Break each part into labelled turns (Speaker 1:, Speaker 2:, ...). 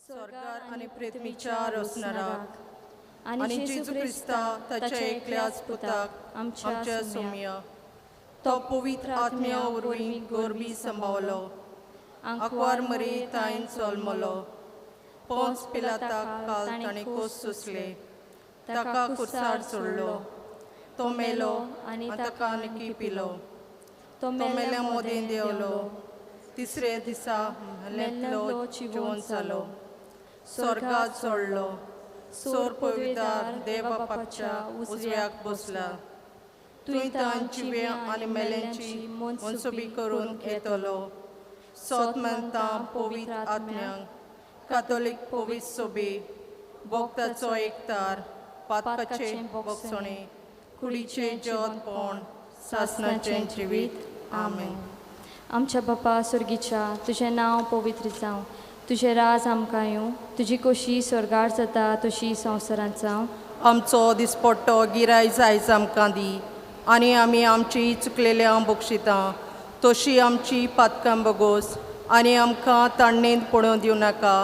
Speaker 1: स्वर्गार आनी पृथ्वीच्या रोसनाराक आनी जेजू क्रिस्ता ताच्या एकल्याच पुताक आमच्या सोम्य तो पवित्र आत्म्या वरवीं गोरबी संभावलो आंकवार मरी ताईन चोलमलो पोंस पिलाताक काल ताणें कोस सोंसले ताका कुर्सार सोडलो तो मेलो आनी ताका निकी पिलो तो मेल्या मोदेन देवलो तिसरे दिसा मेल्लो जिवोवन जालो स्वर्गात सोडलो सोर पवित्रार देव बापाच्या उजव्याक बसला तुवें तान जिव्या आनी मेल्यांची मनसुबी करून येतलो सोत मानता पवित्र आत्म्यांक कातोलीक पवित्र सोबी भोगताचो एकतार पातकाचे भोगसणे कुडीचे जेवणपण सासणाचें जिवीत आमेन.
Speaker 2: आमच्या बापा सुर्गीच्या तुझें नांव पवित्र जावं तुझें राज आमकां येवं तुजी खोशी स्वर्गार जाता तशी संवसारांत जावं.
Speaker 1: आमचो दिसपट्टो गिराय आयज आमकां दी आनी आमी आमची चुकलेल्या बक्षितां तशी आमची पातकां बगोस आनी आमकां ताणणेंत पडूं दिवं नाका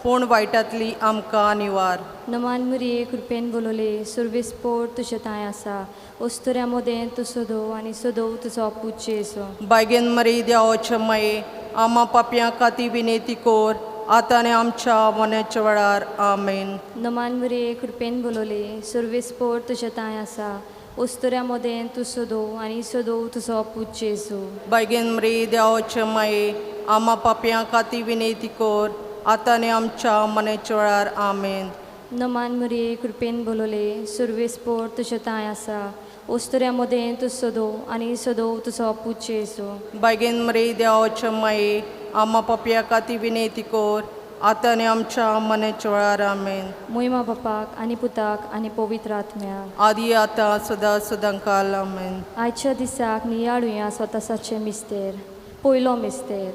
Speaker 1: पूण वायटांतली आमकां निवार.
Speaker 2: नमान मुरये कृपेन बोलोले सुरवेस पोर तुझे ताय आसा ओस्तुऱ्या मोदें तूं सोदो आनी सोदो तुजो पूज जेसो.
Speaker 1: बायगेन मरी देवाचे माये आमा पापयां खातीर विनेती कोर आतां आनी आमच्या मनाच्या वेळार आमेन.
Speaker 2: नमान मुरये कृपेन बोलोले सुरवेस पोर तुझे ताय आसा ओस्तुऱ्या मोदें तूं सोदो आनी सोदो तुजो पूज जेसो.
Speaker 1: बायगेन मरी देवाचे माये आमा पापयां खातीर विनेती कोर आतां आनी आमच्या मनाच्या वेळार आमेन.
Speaker 2: नमान मुरये कृपेन बोलोले सुरवेस पोर तुझे ताय आसा ओस्तुऱ्या मोदें तूं सोदो आनी सोदो तुजो पूज जेसो.
Speaker 1: बायगेन मरी देवाचे माये आमा पापयां खातीर विनेती कोर आतां आनी आमच्या मनाच्या वेळार आमेन.
Speaker 2: मोहिमा बापाक आनी पुताक आनी पवित्र आत्म्याक
Speaker 1: आदी आतां सदां सदांकाल आमेन.
Speaker 2: आयच्या दिसाक नियाळुया स्वतासाचे मिस्तेर. पयलो मिस्तेर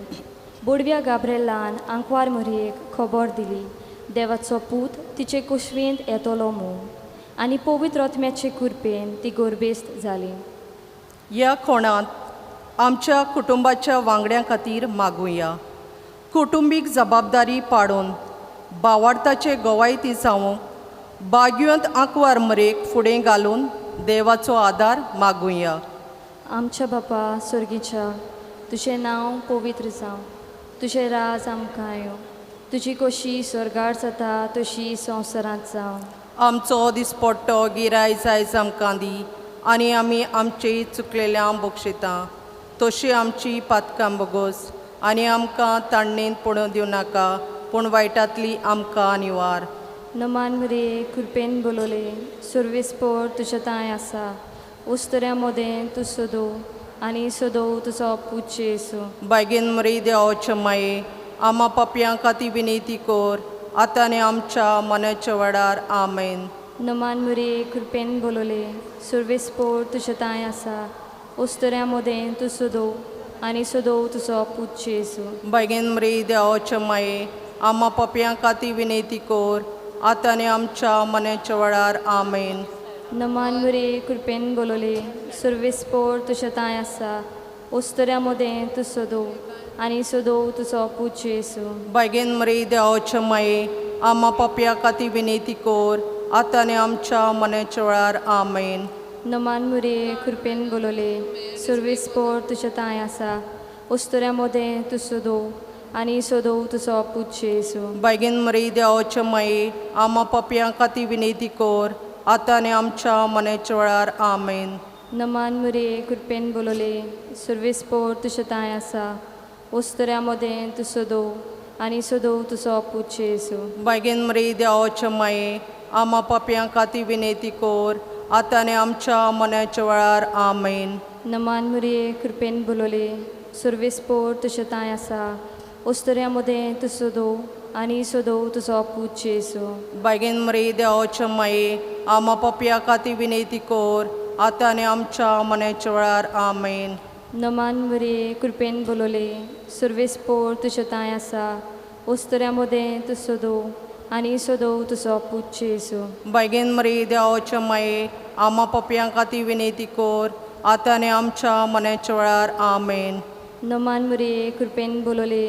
Speaker 2: बोडव्या गाब्रेलान आंकवार मरयेक खबर दिली देवाचो पूत तिचे कुशवेंत येतलो म्हूण आनी पवित्र आत्म्याचे कृपेन ती गोरबेस्त जाली.
Speaker 1: ह्या कोणांत आमच्या कुटुंबाच्या वांगड्यां खातीर मागुया. कुटुंबीक जबाबदारी पाडून भावार्थाचे गोवायती जावंक बागुयंत आंकवार मरेक फुडें घालून देवाचो आदार मागुया.
Speaker 2: आमच्या बापा सुर्गीच्या तुझें नांव पवित्र जावं तुझें राज आमकां येवं तुजी खोशी स्वर्गार जाता तशी संवसारांत जावं.
Speaker 1: आमचो दिसपट्टो गिराय आयज आमकां दी आनी आमी आमची चुकलेल्या बक्षितां तशी आमची पातकां बगोस आनी आमकां ताणणेंत पडूं दिवं नाका पूण वायटांतली आमकां निवार.
Speaker 2: नमान मुरये कृपेन बोलोले सुरवेस पोर तुझे ताय आसा ओस्तुऱ्या मोदें तूं सोदो आनी सोदो तुजो पूज जेसो.
Speaker 1: बायगेन मरी देवाचे माये आमा पापयां खातीर विनेती कोर आतां आनी आमच्या मनाच्या वेळार आमेन.
Speaker 2: नमान मुरये कृपेन बोलोले सुरवेस पोर तुझे ताय आसा ओस्तुऱ्या मोदें तूं सोदो आनी सोदो तुजो पूज जेसो.
Speaker 1: बायगेन मरी देवाचे माये आमा पापयां खातीर विनेती कोर आतां आनी आमच्या मनाच्या वेळार आमेन.
Speaker 2: नमान मुरये कृपेन बोलोले सुरवेस पोर तुझे ताय आसा ओस्तुऱ्या मोदें तूं सोदो आनी सोदो तुजो पूज जेसो.
Speaker 1: बायगेन मरी देवाचे माये आमा पापयां खातीर विनेती कोर आतां आनी आमच्या मनाच्या वेळार आमेन.
Speaker 2: नमान मुरये कृपेन बोलोले सुरवेस पोर तुझे ताय आसा ओस्तुऱ्या मोदें तूं सोदो आनी सोदो तुजो पूज जेसो.
Speaker 1: बायगेन मरी देवाचे माये आमा पापयां खातीर विनेती कोर आतां आनी आमच्या मनाच्या वेळार आमेन.
Speaker 2: नमान मुरये कृपेन बोलोले सुरवेस पोर तुझे ताय आसा ओस्तुऱ्या मोदें तूं सोदो आनी सोदो तुजो पूज जेसो.
Speaker 1: बायगेन मरी देवाचे माये आमा पापयां खातीर विनेती कोर आतां आनी आमच्या मनाच्या वेळार आमेन.
Speaker 2: नमान मुरये कृपेन बोलोले सुरवेस पोर तुझे ताय आसा ओस्तुऱ्या मोदें तूं सोदो आनी सोदो तुजो पूज जेसो.
Speaker 1: बायगेन मरी देवाचे माये आमा पापयां खातीर विनेती कोर आतां आनी आमच्या मनाच्या वेळार आमेन.
Speaker 2: नमान मुरये कृपेन बोलोले सुरवेस पोर तुझे ताय आसा ओस्तुऱ्या मोदें तूं सोदो आनी सोदो तुजो पूज जेसो.
Speaker 1: बायगेन मरी देवाचे माये आमा पापयां खातीर विनेती कोर आतां आनी आमच्या मनाच्या वेळार आमेन.
Speaker 2: नमान मुरये कृपेन बोलोले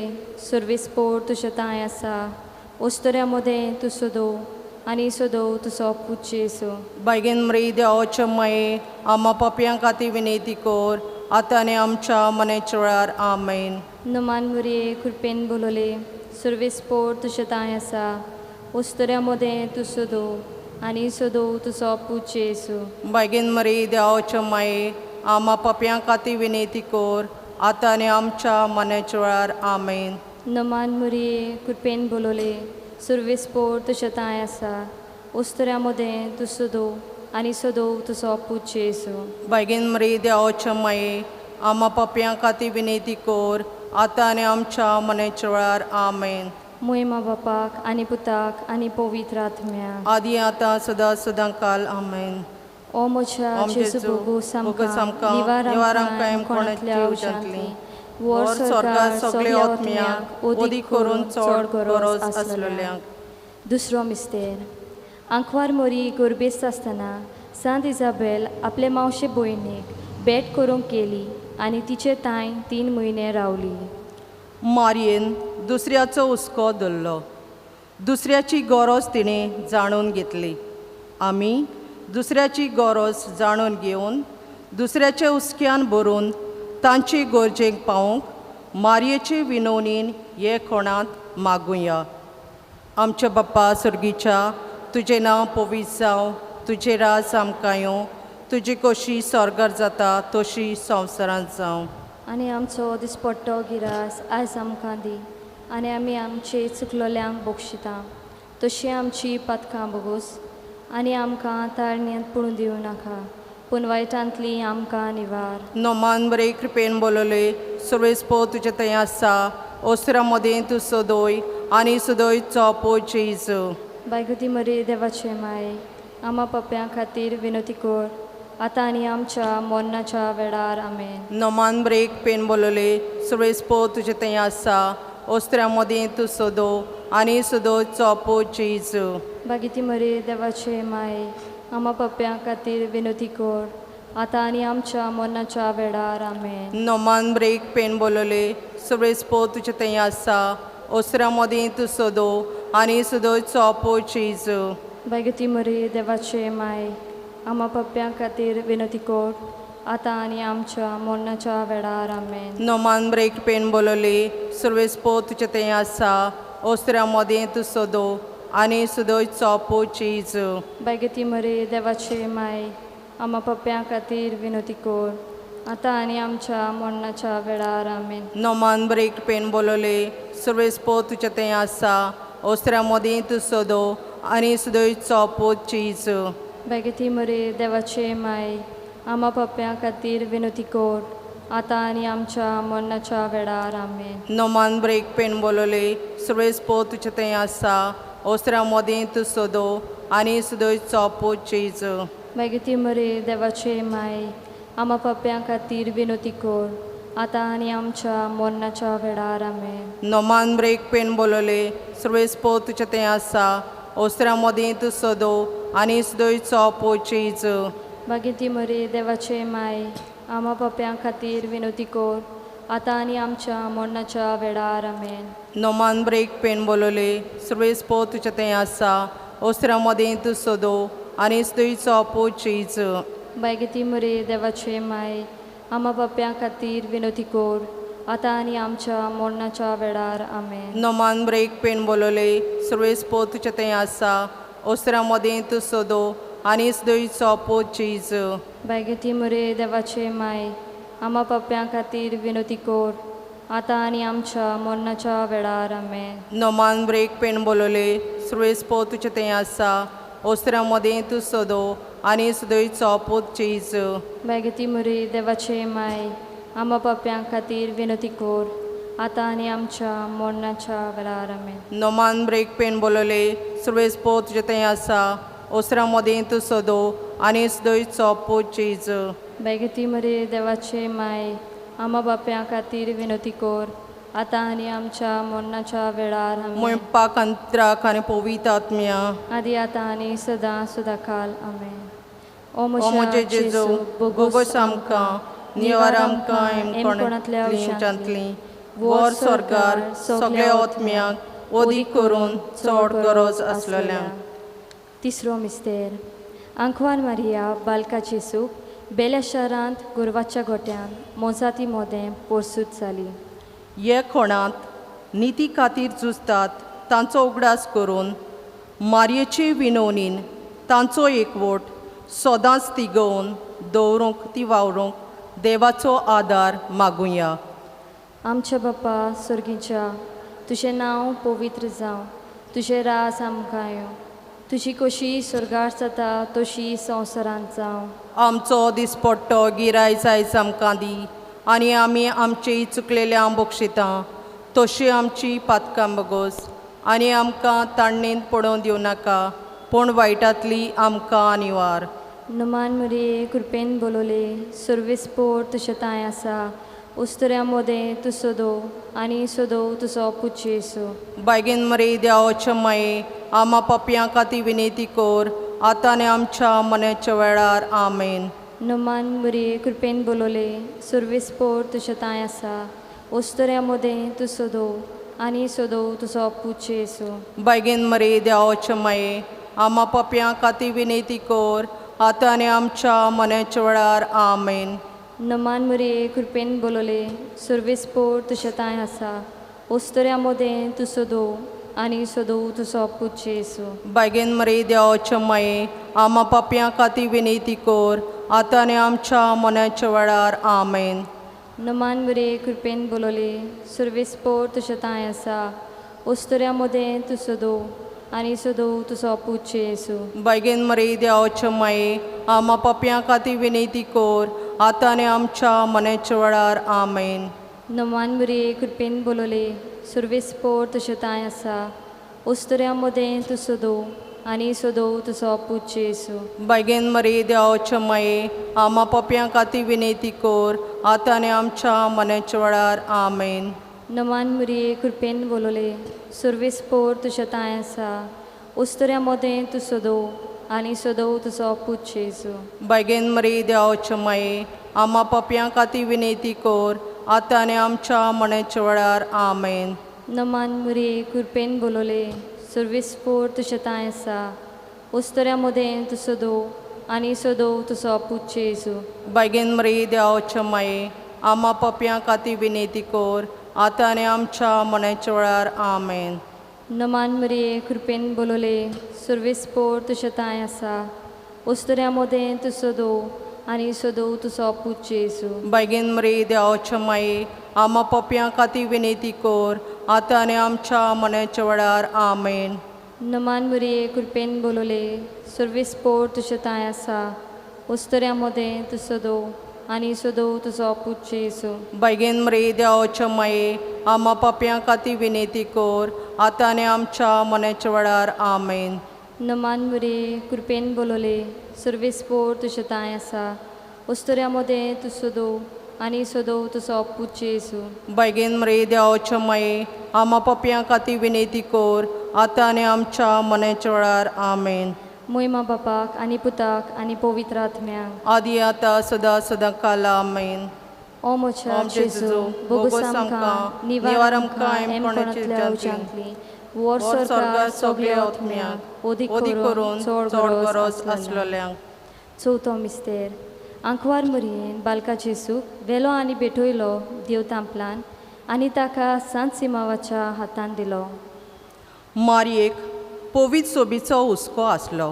Speaker 2: सुरवेस पोर तुझे ताय आसा ओस्तऱ्या मोदें तूं सोदो आनी सोदो तुजो पूत येसू
Speaker 1: बेगीन मरी देवाचे माये आम्हा पापयां खातीर विनंती कर आतां आनी आमच्या मनेच्या वेळार आमेन.
Speaker 2: नमान मुरये कृपेन बोलोले सर्वेस्पोर तुजे ताय आसा ओस्तऱ्या मोदें तूं सोदो आनी सोदो तुजो पूत येसू
Speaker 1: बेगीन मरी देवाचे माये आम्हा पापयां खातीर विनंती कर आतां आनी आमच्या मनेच्या वेळार आमेन.
Speaker 2: नमान मुरये कृपेन बोलोले सर्वेस्पोर तुजे ताय आसा ओस्तऱ्या मोदें तूं सोदो आनी सोदो तुजो पूत येसू
Speaker 1: बेगीन मरी देवाचे माये आम्हा पापयां खातीर विनंती कर आतां आनी आमच्या मनेच्या वेळार आमेन.
Speaker 2: मोहिमा बापाक आनी पुताक आनी पवित्र आत्म्याक
Speaker 1: आदी आतां सदां सदांकाल आमेन.
Speaker 2: ओ म्हज्या जेजू बोगू सामका निवारांकाय कोणांतल्या औषधांतली वर सरकार सगळे आत्म्याक ओदी करून चड गरज आसलेल्यांक. दुसरो मिस्तेर आंकवार मोरी गोरबेस्त आसतना सांत इजाबेल आपले मावशे भयणीक भेट करूंक केली आनी तिचे ताय 3 म्हयने रावली.
Speaker 1: मारयेन दुसऱ्याचो हुस्को धरलो. दुसऱ्याची गरज तिणें जाणून घेतली. आमी दुसऱ्याची गरज जाणून घेवन दुसऱ्याच्या हुस्क्यान भरून तांची गरजेक पावूंक मारयेचे विनवणेन हे कोणांत मागुया. आमच्या बाप्पा सुर्गीच्या तुजें नांव पवित्र जावं, तुजें राज आमकां येवं, तुजी कशी स्वर्गार जाता तशी संवसारांत जावं.
Speaker 2: आनी आमचो दिसपट्टो गिरास आयज आमकां दी आनी आमी आमचे चुकलोल्यांक बक्षिता तशी आमची पातकां बोगोस आनी आमकां ताळण्यांत पडूं दिवं नाका पूण वायटांतली आमकां निवार.
Speaker 1: नोमान बरे कृपेन बोलोले सर्वेस्पो तुजे थंय आसा ओसरा मदें तूं सोदोय आनी सोदोय चोपो जेजू.
Speaker 2: बायगती मरे देवाचे माय आमा पप्प्यां खातीर विनोती कर आतां आनी आमच्या मरणाच्या वेळार आमेन.
Speaker 1: नोमान ब्रेक पेन बोलोले सर्वेस्पो तुजे थंय आसा ओस्त्र्या मदें तूं सोदो आनी सोदो चोपो जेजू.
Speaker 2: बागिती मरे देवाचे माय आमा पप्प्यां खातीर विनोती कर आतां आनी आमच्या मरणाच्या वेळार आमेन.
Speaker 1: नोमान ब्रेक पेन बोलोले सर्वेस्पो तुजे थंय आसा ओस्त्र्या मदें तूं सोदो आनी सोदो चोपो जेजू.
Speaker 2: बागिती मरे देवाचे माय आमा पप्प्यां खातीर विनोती कर आतां आनी आमच्या मरणाच्या वेळार आमेन.
Speaker 1: नोमान ब्रेक पेन बोलोले सर्वेस्पो तुजे थंय आसा ओस्त्र्या मदें तूं सोदो आनी सोदो चोपो जेजू.
Speaker 2: बागिती मरे देवाचे माय आमा पप्प्यां खातीर विनोती कर आतां आनी आमच्या मरणाच्या वेळार आमेन.
Speaker 1: नोमान ब्रेक पेन बोलोले सर्वेस्पो तुजे थंय आसा ओस्त्र्या मदें तूं सोदो आनी सोदो चोपो जेजू.
Speaker 2: बागिती मरे देवाचे माय आमा पप्प्यां खातीर विनोती कर आतां आनी आमच्या मरणाच्या वेळार आमेन.
Speaker 1: नोमान ब्रेक पेन बोलोले सर्वेस्पो तुजे थंय आसा ओस्त्र्या मदें तूं सोदो आनी सोदो चोपो जेजू.
Speaker 2: बागिती मरे देवाचे माय आमा पप्प्यां खातीर विनोती कर आतां आनी आमच्या मरणाच्या वेळार आमेन.
Speaker 1: नोमान ब्रेक पेन बोलोले सर्वेस्पो तुजे थंय आसा ओस्त्र्या मदें तूं सोदो आनी सोदो चोपो जेजू.
Speaker 2: बागिती मरे देवाचे माय आमा पप्प्यां खातीर विनोती कर आतां आनी आमच्या मरणाच्या वेळार आमेन.
Speaker 1: नोमान ब्रेक पेन बोलोले सर्वेस्पो तुजे थंय आसा ओस्त्र्या मदें तूं सोदो आनी सोदो चोपो जेजू.
Speaker 2: बागिती मरे देवाचे माय आमा पप्प्यां खातीर विनोती कर आतां आनी आमच्या मरणाच्या वेळार आमेन.
Speaker 1: नोमान ब्रेक पेन बोलोले सर्वेस्पो तुजे थंय आसा ओस्त्र्या मदें तूं सोदो आनी सोदो चोपो जेजू.
Speaker 2: बागिती मरे देवाचे माय आमा पप्प्यां खातीर विनोती कर आतां आनी आमच्या मरणाच्या वेळार आमेन.
Speaker 1: नोमान ब्रेक पेन बोलोले सर्वेस्पो तुजे थंय आसा ओस्त्र्या मदें तूं सोदो आनी सोदो चोपो जेजू.
Speaker 2: बागिती मरे देवाचे माय आमा पप्प्यां खातीर विनोती कर आतां आनी आमच्या मरणाच्या वेळार आमेन.
Speaker 1: नोमान ब्रेक पेन बोलोले सर्वेस्पो तुजे थंय आसा ओस्त्र्या मदें तूं सोदो आनी सोदो चोपो जेजू.
Speaker 2: बागिती मरे देवाचे माय आमा पप्प्यां खातीर विनोती कर आतां आनी आमच्या मरणाच्या वेळार आमेन.
Speaker 1: मुळपाक अंतराक आनी पवित्र आत्म्या
Speaker 2: आदी आतां आनी सदां सदांकाल आमेन.
Speaker 1: ओ म्हजे जेजू बोगोस आमकां निवार आमकां
Speaker 2: कोणांतल्या
Speaker 1: हेमकोणांतली वर स्वर्गार सगळ्या आत्म्यांक ओदीक करून चड गरज आसलेल्यांक.
Speaker 2: तिसरो मिस्तेर आंकवार मारिया बालकाची येसू बेल्या शारांत गोरवाच्या गोट्यान मोजाती मोदें पोरसूत जाली.
Speaker 1: हे कोणांत निती खातीर झुजतात तांचो उगडास करून मारयेचे विनवणीन तांचो एकवोट सदांच तिगोवन दवरूंक ती वावरूंक देवाचो आदार मागुया.
Speaker 2: आमच्या बापा सर्गीच्या तुझें नांव पवित्र जावं, तुझें राज आमकां येवं, तुजी कशी स्वर्गार जाता तशी संवसारांत जावं.
Speaker 1: आमचो दिसपट्टो गिरायज आयज आमकां दी आनी आमी आमची चुकलेल्या बक्षितां तशी आमची पातकां बगोस आनी आमकां ताणणेन पडोवन दिवं नाका पूण वायटांतली आमकां निवार.
Speaker 2: नमान मरे कृपेन बोलोले सर्वेस पोर तुझे ताय आसा उस्तऱ्या मोदें तूं सोदो आनी सोदो तुजो पुच्छ येसू.
Speaker 1: बायगेन मरे देवाचे माये आमा पप्यां खातीर विनेती कोर आतां आनी आमच्या मनाच्या वेळार आमेन.
Speaker 2: नमान मरे कृपेन बोलोले सर्वेस पोर तुझे ताय आसा उस्तऱ्या मोदें तूं सोदो आनी सोदो तुजो पुच्छ येसू.
Speaker 1: बायगेन मरे देवाचे माये आमा पप्यां खातीर विनेती कोर आतां आनी आमच्या मनाच्या वेळार आमेन.
Speaker 2: नमान मरे कृपेन बोलोले सर्वेस पोर तुझे ताय आसा उस्तऱ्या मोदें तूं सोदो आनी सोदो तुजो पुच्छ येसू.
Speaker 1: बायगेन मरे देवाचे माये आमा पप्यां खातीर विनेती कोर आतां आनी आमच्या मनाच्या वेळार आमेन.
Speaker 2: नमान मरे कृपेन बोलोले सर्वेस पोर तुझे ताय आसा उस्तऱ्या मोदें तूं सोदो आनी सोदो तुजो पुच्छ येसू.
Speaker 1: बायगेन मरे देवाचे माये आमा पप्यां खातीर विनेती कोर आतां आनी आमच्या मनाच्या वेळार आमेन.
Speaker 2: नमान मरे कृपेन बोलोले सर्वेस पोर तुझे ताय आसा उस्तऱ्या मोदें तूं सोदो आनी सोदो तुजो पुच्छ येसू.
Speaker 1: बायगेन मरे देवाचे माये आमा पप्यां खातीर विनेती कोर आतां आनी आमच्या मनाच्या वेळार आमेन.
Speaker 2: नमान मरे कृपेन बोलोले सर्वेस पोर तुझे ताय आसा उस्तऱ्या मोदें तूं सोदो आनी सोदो तुजो पुच्छ येसू.
Speaker 1: बायगेन मरे देवाचे माये आमा पप्यां खातीर विनेती कोर आतां आनी आमच्या मनाच्या वेळार आमेन.
Speaker 2: नमान मरे कृपेन बोलोले सर्वेस पोर तुझे ताय आसा उस्तऱ्या मोदें तूं सोदो आनी सोदो तुजो पुच्छ येसू.
Speaker 1: बायगेन मरे देवाचे माये आमा पप्यां खातीर विनेती कोर आतां आनी आमच्या मनाच्या वेळार आमेन.
Speaker 2: नमान मरे कृपेन बोलोले सर्वेस पोर तुझे ताय आसा उस्तऱ्या मोदें तूं सोदो आनी सोदो तुजो पुच्छ येसू.
Speaker 1: बायगेन मरे देवाचे माये आमा पप्यां खातीर विनेती कोर आतां आनी आमच्या मनाच्या वेळार आमेन.
Speaker 2: नमान मरे कृपेन बोलोले सर्वेस पोर तुझे ताय आसा उस्तऱ्या मोदें तूं सोदो आनी सोदो तुजो पुच्छ येसू.
Speaker 1: बायगेन मरे देवाचे माये आमा पप्यां खातीर विनेती कोर आतां आनी आमच्या मनाच्या वेळार आमेन.
Speaker 2: नमान मरे कृपेन बोलोले सर्वेस पोर तुझे ताय आसा उस्तऱ्या मोदें तूं सोदो आनी सोदो तुजो पुच्छ येसू.
Speaker 1: बायगेन मरे देवाचे माये आमा पप्यां खातीर विनेती कोर आतां आनी आमच्या मनाच्या वेळार आमेन.
Speaker 2: मोहिमा बापाक आनी पुताक आनी पवित्र आत्म्याक
Speaker 1: आदी आतां सदां सदां काल आमेन.
Speaker 2: ओ मोच्या जेजू बोगूस आमकां निवार आमकां एमपणांतल्या उज्यांतली वर स्वर्गार सगळे आत्म्याक ओदीक करून चड गरज आसलेल्यांक. चवथो मिस्तेर आंकवार मरयेन बालका जेसूक वेलो आनी बेठोयलो देव तांपलान आनी ताका सांत सिमावाच्या हातान दिलो.
Speaker 1: मारयेक पवित्र सोबीचो हुस्को आसलो.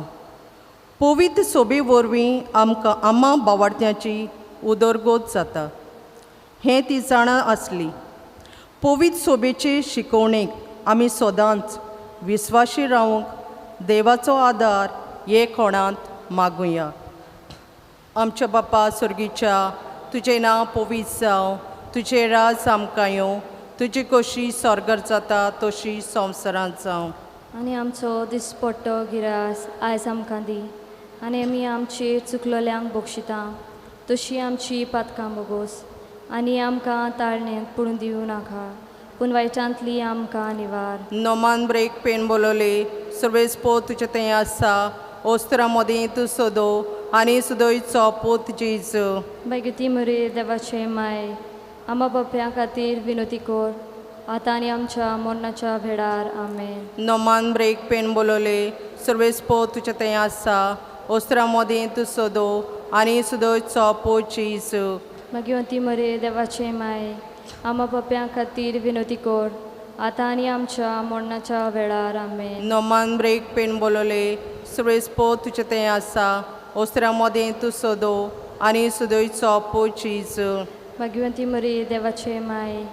Speaker 1: पवित्र सोबे वरवीं आमकां आमा बावार्थ्याची उदरगत जाता हें ती जाणा आसली. पवित्र सोबेचे शिकवणेक आमी सदांच विस्वाशी रावूंक देवाचो आदार हे कोणांत मागुया. आमच्या बापा सर्गीच्या तुजें नांव पवित्र जावं, तुजें राज आमकां येवं, तुजी कशी स्वर्गार जाता तशी संवसारांत जावं.
Speaker 2: आनी आमचो दिसपट्टो गिरास आयज आमकां दी आनी आमी आमचेर चुकलोल्यांक बक्षितां तशी आमची पातकां बगोस आनी आमकां ताळणेंत पडून दिवं नाका पूण वायटांतली आमकां निवार.
Speaker 1: नोमान ब्रेक पेन बोलोले सर्वेस पोत तुजें तें आसा ओस्त्रा मदीं तूं सोदो आनी सुदोयचो पोत जेजू.
Speaker 2: बायगती मरे देवाचे माय आमा बाप्या खातीर विनोती कोर आता आणि आमच्या मरणाच्या वेळार आमेन.
Speaker 1: नोमान ब्रेक पेन बोलोले सर्वेस्पो तुझे तें आसा ओस्त्रा मोदी तू सोदो आनी सुदो चोपो चीज
Speaker 2: मगिवंती मरे देवाचे माय आम्हा पप्यां खातीर विनोती कोर आता आणि आमच्या मरणाच्या वेळार आमेन.
Speaker 1: नोमान ब्रेक पेन बोलोले सर्वेस्पो तुझे तें आसा ओस्त्रा मोदी तू सोदो आनी सुदो चोपो चीज
Speaker 2: मगिवंती मरे देवाचे माय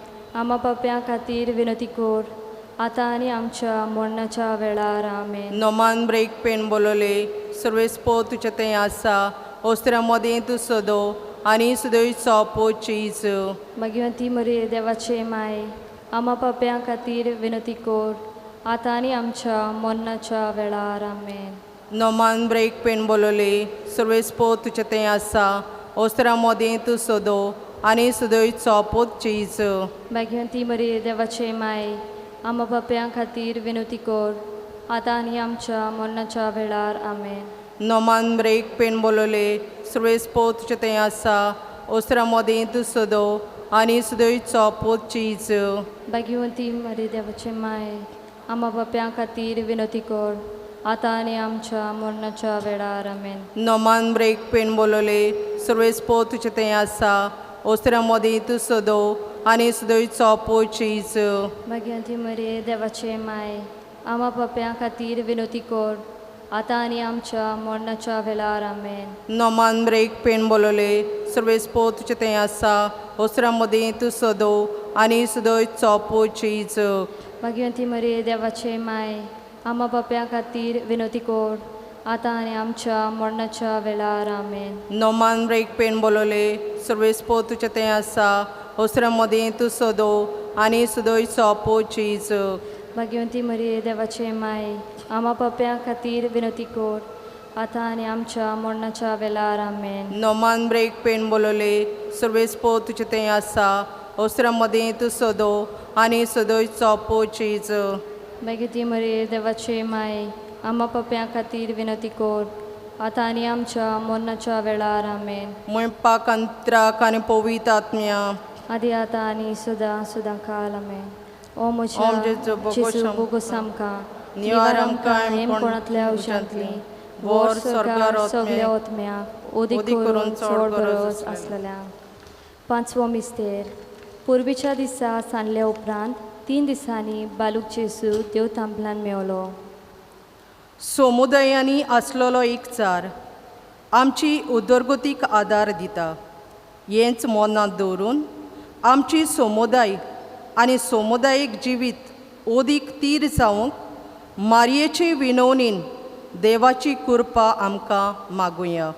Speaker 2: आम्हा पप्यां खातीर विनोती कोर आता आणि आमच्या मरणाच्या वेळार आमेन.
Speaker 1: नोमान ब्रेक पेन बोलोले सर्वेस्पो तुझे तें आसा ओस्त्रा मोदी तू सोदो आनी सुदो चोपो चीज
Speaker 2: मगिवंती मरे देवाचे माय आम्हा पप्यां खातीर विनोती कोर आता आणि आमच्या मरणाच्या वेळार आमेन.
Speaker 1: नोमान ब्रेक पेन बोलोले सर्वेस्पो तुझे तें आसा ओस्त्रा मोदी तू सोदो आनी सुदो चोपो चीज
Speaker 2: मगिवंती मरे देवाचे माय आम्हा पप्यां खातीर विनोती कोर आता आणि आमच्या मरणाच्या वेळार आमेन.
Speaker 1: नोमान ब्रेक पेन बोलोले सर्वेस्पो तुझे तें आसा ओस्त्रा मोदी तू सोदो आनी सुदो चोपो चीज
Speaker 2: भाग्यवंती मरे देवाचे माय आम्हा पप्यां खातीर विनोती कोर आता आणि आमच्या मरणाच्या वेळार आमेन.
Speaker 1: नोमान ब्रेक पेन बोलोले सर्वेस्पो तुझे तें आसा ओस्त्रा मोदी तू सोदो आनी सुदो चोपो चीज
Speaker 2: भाग्यवंती मरे देवाचे माय आम्हा पप्यां खातीर विनोती कोर आता आणि आमच्या मरणाच्या वेळार आमेन.
Speaker 1: नोमान ब्रेक पेन बोलोले सर्वेस्पो तुझे तें आसा ओस्त्रा मोदी तू सोदो आनी सुदो चोपो चीज
Speaker 2: भाग्यवंती मरे देवाचे माय आम्हा पप्यां खातीर विनोती कोर आता आणि आमच्या मरणाच्या वेळार आमेन.
Speaker 1: नोमान ब्रेक पेन बोलोले सर्वेस्पो तुझे तें आसा ओस्त्रा मोदी तू सोदो आनी सुदो चोपो चीज
Speaker 2: भाग्यवंती मरे देवाचे माय आम्हा पप्यां खातीर विनोती कोर आता आणि आमच्या मरणाच्या वेळार आमेन.
Speaker 1: नोमान ब्रेक पेन बोलोले सर्वेस्पो तुझे तें आसा ओस्त्रा मोदी तू सोदो आनी सुदो चोपो चीज
Speaker 2: भाग्यवंती मरे देवाचे माय आम्हा पप्यां खातीर विनोती कोर आता आणि आमच्या मरणाच्या वेळार आमेन.
Speaker 1: मुळपाक अंतराक आनी पवित्र आत्म्या
Speaker 2: आदी आता आणि सुदां काल आमेन. ओ
Speaker 1: ओम जेजू
Speaker 2: जेजू बोगोस आमकां
Speaker 1: निवार आमकां
Speaker 2: कोणातल्या औषधांतली वोर स्वर्गार सगल्या ओतम्याक ओदी करून चड गरज आसलेल्या. पांचवो मिस्तेर पुर्वीच्या दिसा सांडल्या उपरांत 3 दिसांनी बालूक जेजू देव थांबलान मेवलो.
Speaker 1: समुदायांनी आसलेलो एक चार आमची उदरगतीक आदार दिता. हेंच मनांत दवरून आमची समुदाय आनी समुदायीक जिवीत ओदीक तीर जावंक मारयेचे विनवणेन देवाची कृपा आमकां मागुया.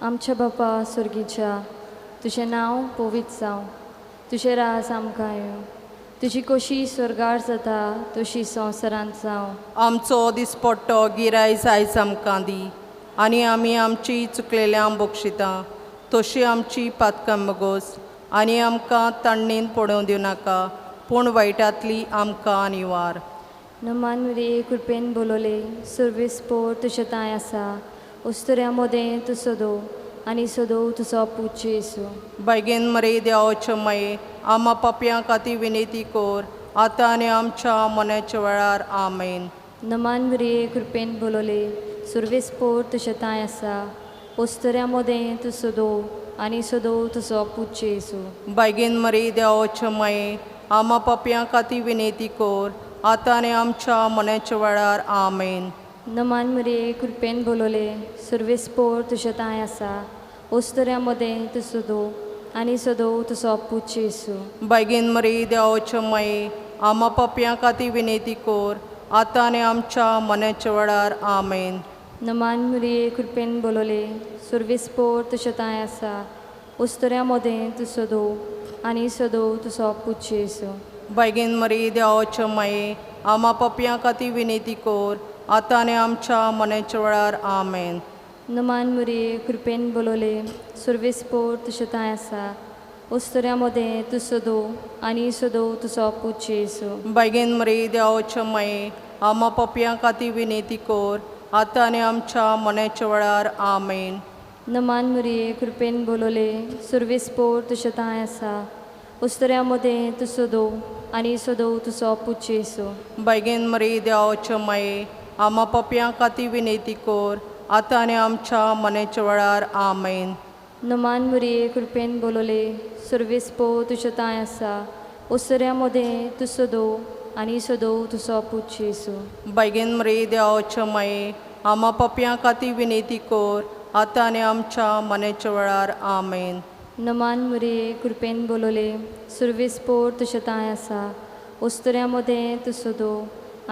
Speaker 2: आमच्या बापा सुर्गीच्या तुजें नांव पवित्र जावं, तुजें राज आमकां येवं, तुजी कशी स्वर्गार जाता तशी संवसारांत जावं.
Speaker 1: आमचो दिसपट्टो गिरायज आयज आमकां दी आनी आमी आमची चुकलेल्यां बक्षितां तशी आमची पातकां मगोस आनी आमकां तण्णेन पडोवं दिवं नाका पूण वायटांतली आमकां निवार.
Speaker 2: नमान मुरे कृपेन बोलोले सर्वेस्पोर तुजें तांय आसा उस्तुऱ्या मोदें तूं सोदो आनी सोदो तुजो पूत जेजू.
Speaker 1: बेगीन मरे देवाचे माये आम्हा पापयां खातीर विनेती कोर आतां आनी आमच्या मनाच्या वेळार आमेन.
Speaker 2: नमान मुरे कृपेन बोलोले सर्वेस्पोर तुजें तांय आसा उस्तुऱ्या मोदें तूं सोदो आनी सोदो तुजो पूत जेजू.
Speaker 1: बेगीन मरे देवाचे माये आम्हा पापयां खातीर विनेती कोर आतां आनी आमच्या मनाच्या वेळार आमेन.
Speaker 2: नमान मुरे कृपेन बोलोले सर्वेस्पोर तुजें तांय आसा उस्तुऱ्या मोदें तूं सोदो आनी सोदो तुजो पूत जेजू.
Speaker 1: बेगीन मरे देवाचे माये आम्हा पापयां खातीर विनेती कोर आतां आनी आमच्या मनाच्या वेळार आमेन.
Speaker 2: नमान मुरे कृपेन बोलोले सर्वेस्पोर तुजें तांय आसा उस्तुऱ्या मोदें तूं सोदो आनी सोदो तुजो पूत जेजू.
Speaker 1: बेगीन मरे देवाचे माये आम्हा पापयां खातीर विनेती कोर आतां आनी आमच्या मनाच्या वेळार आमेन.
Speaker 2: नमान मुरे कृपेन बोलोले सर्वेस्पोर तुजें तांय आसा उस्तुऱ्या मोदें तूं सोदो आनी सोदो तुजो पूत जेजू.
Speaker 1: बेगीन मरे देवाचे माये आम्हा पापयां खातीर विनेती कोर आतां आनी आमच्या मनाच्या वेळार आमेन.
Speaker 2: नमान मुरे कृपेन बोलोले सर्वेस्पोर तुजें तांय आसा उस्तुऱ्या मोदें तूं सोदो आनी सदो तुजो पुत येसू
Speaker 1: बेगीन मरी देवाचे माये आम्हा पप्यां खातीर विनेती कोर आतां आनी आमच्या मनेच्या वेळार आमेन.
Speaker 2: नमान मुरये कृपेन बोलोले सर्वेस्पो तुझ्या तांय आसा उसऱ्या मदें तू सदो आनी सदो तुजो पुत येसू
Speaker 1: बेगीन मरी देवाचे माये आम्हा पप्यां खातीर विनेती कोर आतां आनी आमच्या मनेच्या वेळार आमेन.
Speaker 2: नमान मुरये कृपेन बोलोले सर्वेस्पोर तुझ्या तांय आसा उस्तऱ्या मदें तू सदो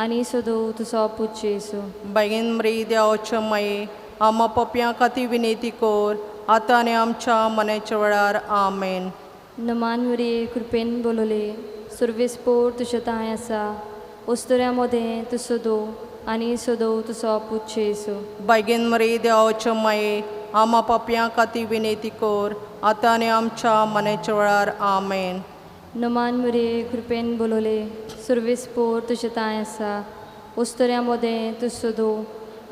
Speaker 2: आनी सदो तुजो पुत येसू
Speaker 1: बेगीन मरी देवाचे माये आम्हा पप्यां खातीर विनेती कोर आतां आनी आमच्या मनेच्या वेळार आमेन.
Speaker 2: नमान मुरये कृपेन बोलोले सर्वेस्पोर तुझ्या तांय आसा उस्तऱ्या मदें तू सदो आनी सदो तुजो पुत येसू
Speaker 1: बेगीन मरी देवाचे माये आम्हा पप्यां खातीर विनेती कोर आतां आनी आमच्या मनेच्या वेळार आमेन.
Speaker 2: नमान मुरये कृपेन बोलोले सर्वेस्पोर तुझ्या तांय आसा उस्तऱ्या मदें तू सदो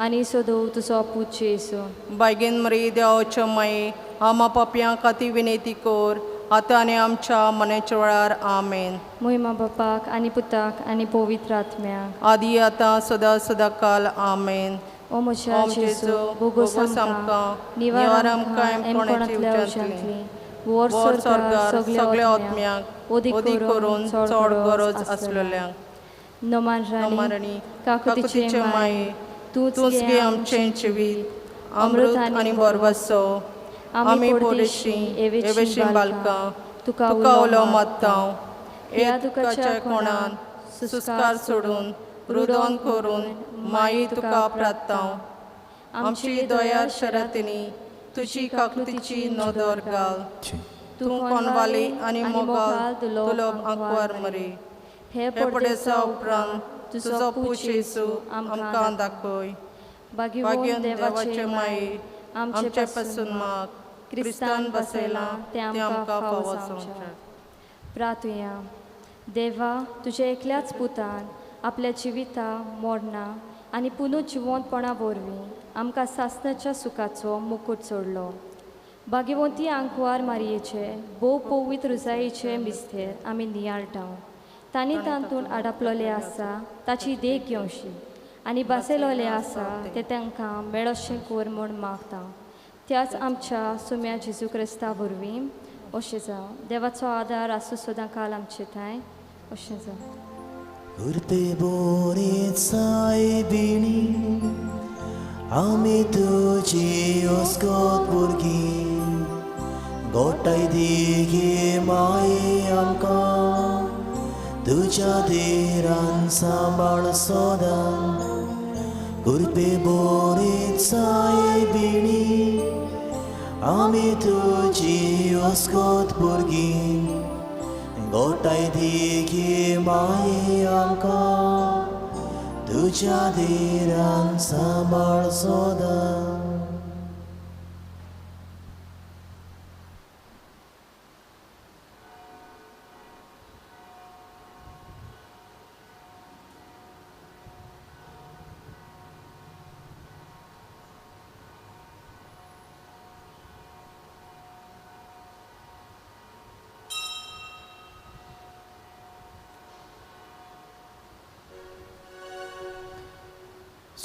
Speaker 2: आनी सदो तुजो पुत येसू
Speaker 1: बेगीन मरी देवाचे माये आम्हा पप्यां खातीर विनेती कोर आतां आनी आमच्या मनेच्या वेळार आमेन.
Speaker 2: महिमा बापाक आनी पुताक आनी पवित्र आत्म्याक
Speaker 1: आदी आतां सदा सदा काल आमेन.
Speaker 2: ओ म्हज्या जेजू बोगोस आमकां निवार आमकां एमकोणांतल्या वशांतली वर स्वर्गार सगळ्या आत्म्यांक ओदी करून चड गरज आसलेल्यांक. नमान राणी काकुतीचे माये तूंच गे आमचें जिवीत अमृत आनी बरवसो आमी पोरशीं एवेशीं बालकां तुका उलो मागतांव. ह्या दुखाच्या कोणान सुस्कार सोडून रुदोन करून माई तुका प्रार्थांव. आमची दया शरातीनी तुजी काकुतीची नदर घाल. तूं कोणवाली आनी मोगाल तुलोब आंकवार मरे हे पडेसा उपरांत तुजो पूत येसू आमकां दाखय. भाग्यवान देवाचे माये आमचे पासून माग क्रिस्तान बसयलां तें आमकां फावो संवसार. प्रार्थुया देवा तुज्या एकल्याच पुतान आपल्या जिविता मोडना आनी पुनर्जिवंतपणा वरवीं आमकां सासणाच्या सुखाचो मुकूट सोडलो. भाग्यवंती आंकवार मारयेचे भोव पवित्र रुजायेचे मिस्तेर आमी नियाळटाव. तांणी तांतून आडापलोले आसा ताची देख घेवशी आनी बासयलोले आसा ते तांकां मेळोशें कोर म्हूण मागता. त्याच आमच्या सुम्या जेजू क्रिस्ता वरवीं अशें जावं. देवाचो आदार आसूं सदां काल आमचे थंय अशें जावं.
Speaker 3: Urte bonit saibini Ami tuji oskot burgi Gotai digi mai amka Tuja diran sambal sodan Urte bonit saibini Ami tuji oskot burgi गोटाय दिगी माई आमकां तुज्या देरान सांबाळ सदां.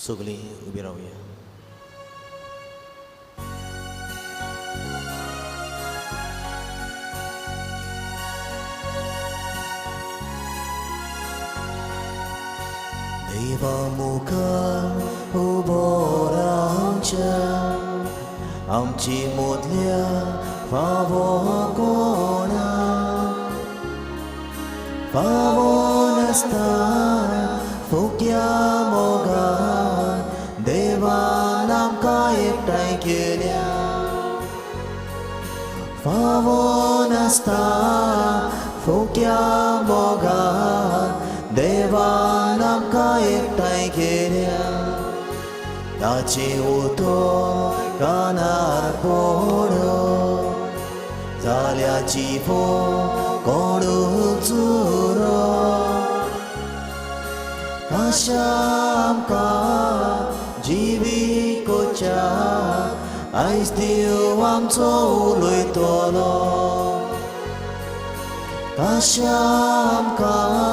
Speaker 3: सगळीं उबी रावया. देवा मुखार उबो रावच्या आमची मोदल्या फावो कोणा फावो नासता फुक्या मोगान देवान आमकां एकठांय केल्या. फावो नासता फुक्या मोगान देवान आमकां एकठांय केल्या. ताची उतो कानार पडो जाल्या जिवो कोणू चुरो आशा आमकां जिवीकोच्या आयज देव आमचो उलयतलो. काशा आमकां